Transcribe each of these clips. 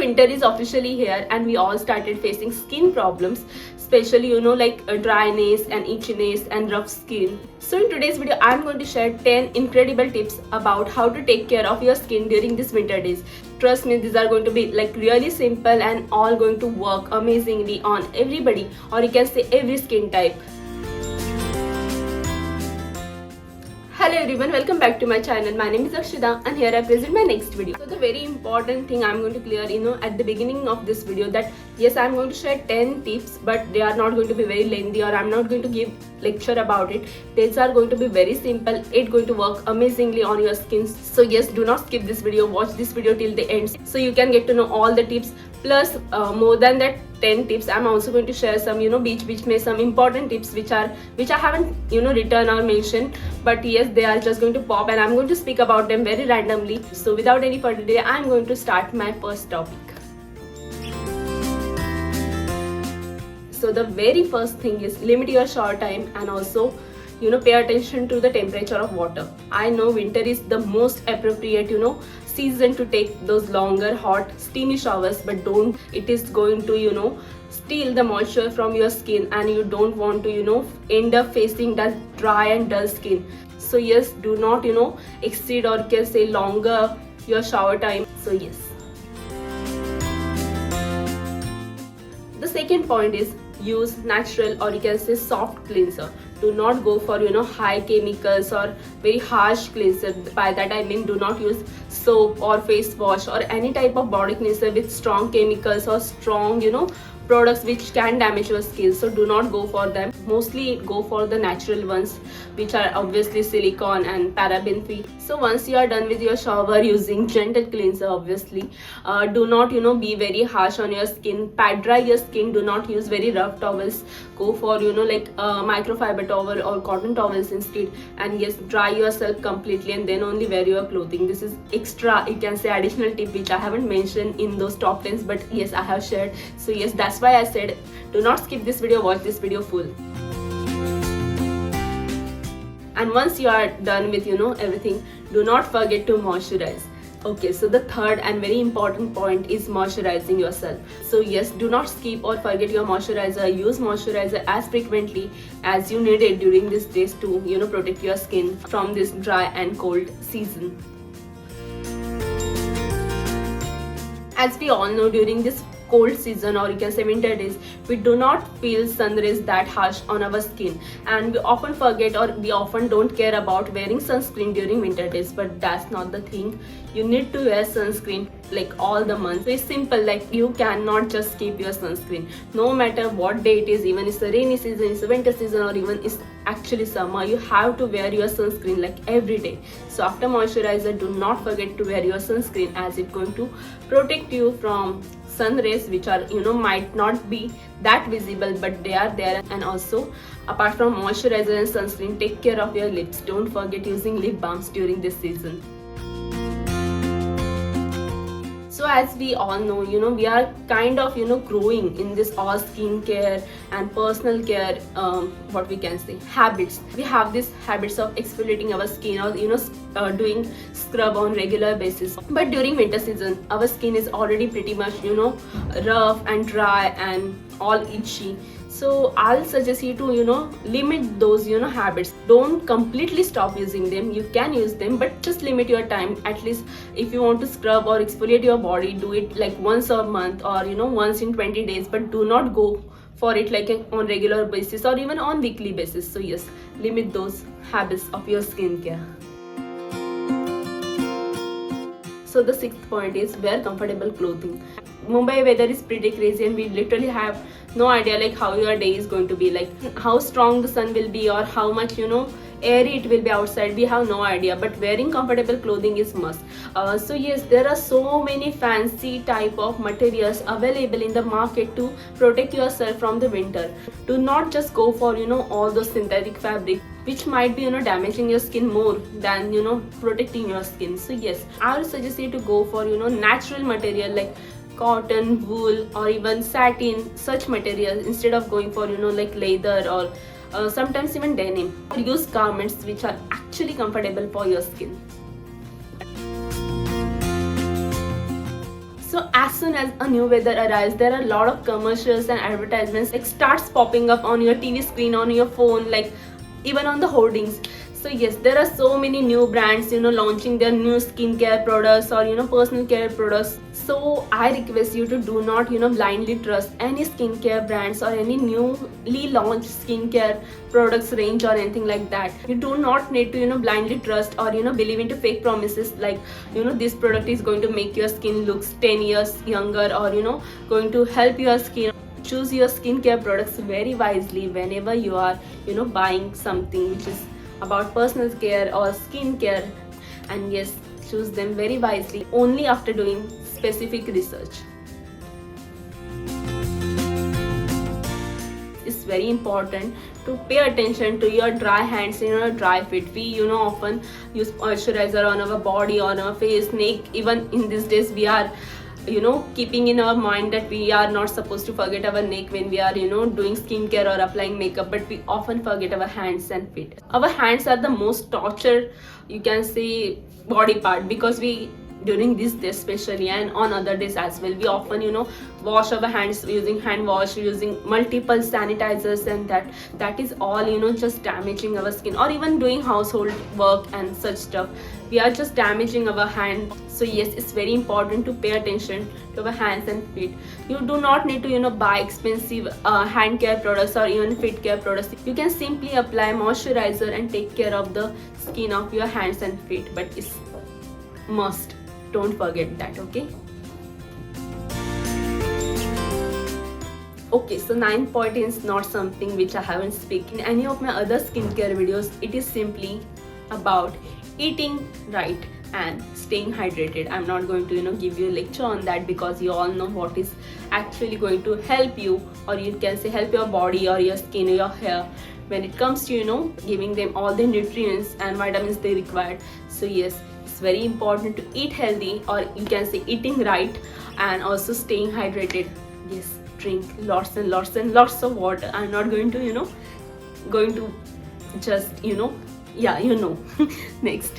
winter is officially here and we all started facing skin problems, especially like dryness and itchiness and rough skin. So in today's video I'm going to share 10 incredible tips about how to take care of your skin during these winter days. Trust me, these are going to be like really simple and all going to work amazingly on everybody, or you can say every skin type. Hello everyone, welcome back to my channel. My name is Akshita and here I present my next video. So the very important thing I'm going to clear at the beginning of this video, that yes, I'm going to share 10 tips, but they are not going to be very lengthy, or I'm not going to give lecture about it. These are going to be very simple. It's going to work amazingly on your skin. So yes, do not skip this video, watch this video till the end so you can get to know all the tips. Plus more than that 10 tips, I'm also going to share some which may some important tips which I haven't written or mentioned, but yes, they are just going to pop and I'm going to speak about them very randomly. So without any further delay, I'm going to start my first topic. So the very first thing is limit your shower time and also pay attention to the temperature of water. I know winter is the most appropriate season to take those longer hot steamy showers, but don't, it is going to steal the moisture from your skin and you don't want to end up facing that dry and dull skin. So yes, do not exceed, or you can say longer, your shower time. So yes. The second point is use natural, or you can say soft cleanser. Do not go for high chemicals or very harsh cleanser. By that I mean do not use soap or face wash or any type of body cleanser with strong chemicals or strong products which can damage your skin. So do not go for them. Mostly go for the natural ones, which are obviously silicone and paraben free. So once you are done with your shower using gentle cleanser, obviously do not be very harsh on your skin. Pat dry your skin. Do not use very rough towels. Go for like microfiber towel or cotton towels instead, and yes, dry yourself completely and then only wear your clothing. This is extra, you can say additional tip which I haven't mentioned in those top 10s, but yes, I have shared. So yes, that's why I said do not skip this video, watch this video full. And once you are done with everything, do not forget to moisturize. Okay, so the third and very important point is moisturizing yourself. So yes, do not skip or forget your moisturizer. Use moisturizer as frequently as you need it during these days to protect your skin from this dry and cold season. As we all know, during this cold season, or you can say winter days, we do not feel sun rays that harsh on our skin, and we often forget or we often don't care about wearing sunscreen during winter days. But that's not the thing. You need to wear sunscreen like all the months. It's simple, like you cannot just skip your sunscreen no matter what day it is. Even it's a rainy season, it's a winter season, or even it's actually summer, you have to wear your sunscreen like every day. So after moisturizer, do not forget to wear your sunscreen, as it's going to protect you from sun rays which are might not be that visible, but they are there. And also, apart from moisturizer and sunscreen, take care of your lips. Don't forget using lip balms during this season. So as we all know, we are kind of growing in this all skincare and personal care what we can say habits. We have these habits of exfoliating our skin, or doing scrub on regular basis. But during winter season, our skin is already pretty much rough and dry and all itchy. So I'll suggest you to limit those habits. Don't completely stop using them. You can use them, but just limit your time. At least if you want to scrub or exfoliate your body, do it like once a month, or once in 20 days, but do not go for it like on regular basis or even on weekly basis. So yes, limit those habits of your skincare. So the sixth point is wear comfortable clothing. Mumbai weather is pretty crazy and we literally have no idea like how your day is going to be, like how strong the sun will be or how much airy it will be outside. We have no idea, but wearing comfortable clothing is must. So yes, there are so many fancy type of materials available in the market to protect yourself from the winter. Do not just go for all those synthetic fabric which might be damaging your skin more than protecting your skin. So yes, I would suggest you to go for natural material like cotton, wool, or even satin, such materials, instead of going for like leather or sometimes even denim. Use garments which are actually comfortable for your skin. So as soon as a new weather arrives, there are a lot of commercials and advertisements like starts popping up on your TV screen, on your phone, like even on the hoardings. So yes, there are so many new brands, launching their new skincare products or personal care products. So I request you to do not blindly trust any skincare brands or any newly launched skincare products range or anything like that. You do not need to blindly trust or believe into fake promises like this product is going to make your skin looks 10 years younger or going to help your skin. Choose your skincare products very wisely whenever you are buying something which is about personal care or skin care, and yes, choose them very wisely only after doing specific research. It's very important to pay attention to your dry hands and dry feet. We often use moisturizer on our body, on our face, neck. Even in these days we are keeping in our mind that we are not supposed to forget our neck when we are doing skincare or applying makeup, but we often forget our hands and feet. Our hands are the most tortured, you can say, body part, because we during this day especially and on other days as well, we often wash our hands using hand wash, using multiple sanitizers, and that is all just damaging our skin. Or even doing household work and such stuff, we are just damaging our hand. So yes, it's very important to pay attention to our hands and feet. You do not need to buy expensive hand care products or even feet care products. You can simply apply moisturizer and take care of the skin of your hands and feet, but it's must, don't forget that. Okay, so 9th point is not something which I haven't spoken in any of my other skincare videos. It is simply about eating right and staying hydrated. I'm not going to give you a lecture on that, because you all know what is actually going to help you, or you can say help your body or your skin or your hair when it comes to giving them all the nutrients and vitamins they require. So yes, it's very important to eat healthy, or you can say eating right, and also staying hydrated. Yes, drink lots and lots and lots of water. I'm not going to just next,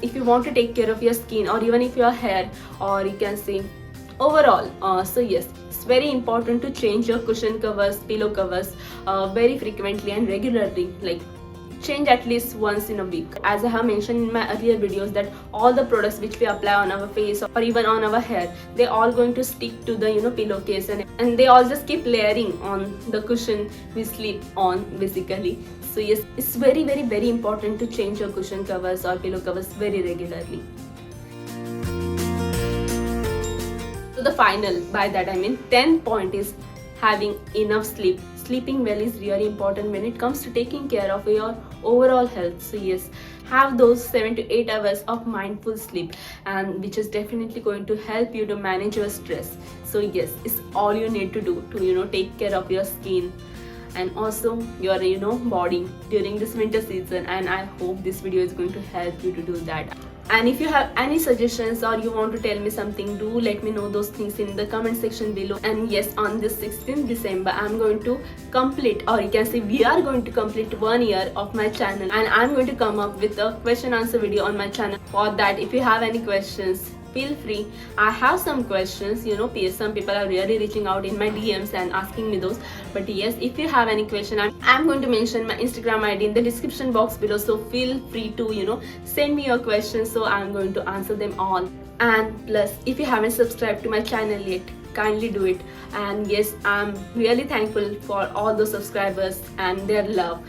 if you want to take care of your skin or even if your hair, or you can say overall, so yes, it's very important to change your cushion covers, pillow covers very frequently and regularly, like change at least once in a week. As I have mentioned in my earlier videos, that all the products which we apply on our face or even on our hair, they all going to stick to the pillowcase, and they all just keep layering on the cushion we sleep on basically. So yes, it's very very very important to change your cushion covers or pillow covers very regularly. So the final, by that I mean 10th point, is having enough sleep. Sleeping well is really important when it comes to taking care of your overall health. So yes, have those 7 to 8 hours of mindful sleep, and which is definitely going to help you to manage your stress. So yes, it's all you need to do to take care of your skin and also your body during this winter season, and I hope this video is going to help you to do that. And if you have any suggestions or you want to tell me something, do let me know those things in the comment section below. And yes, on this 16th December, I'm going to complete, or you can say we are going to complete 1 year of my channel, and I'm going to come up with a question answer video on my channel. For that, if you have any questions, feel free. I have some questions, some people are really reaching out in my DMs and asking me those. But yes, if you have any question, I'm going to mention my Instagram ID in the description box below, so feel free to send me your questions, so I'm going to answer them all. And plus, if you haven't subscribed to my channel yet, kindly do it. And yes, I'm really thankful for all those subscribers and their love.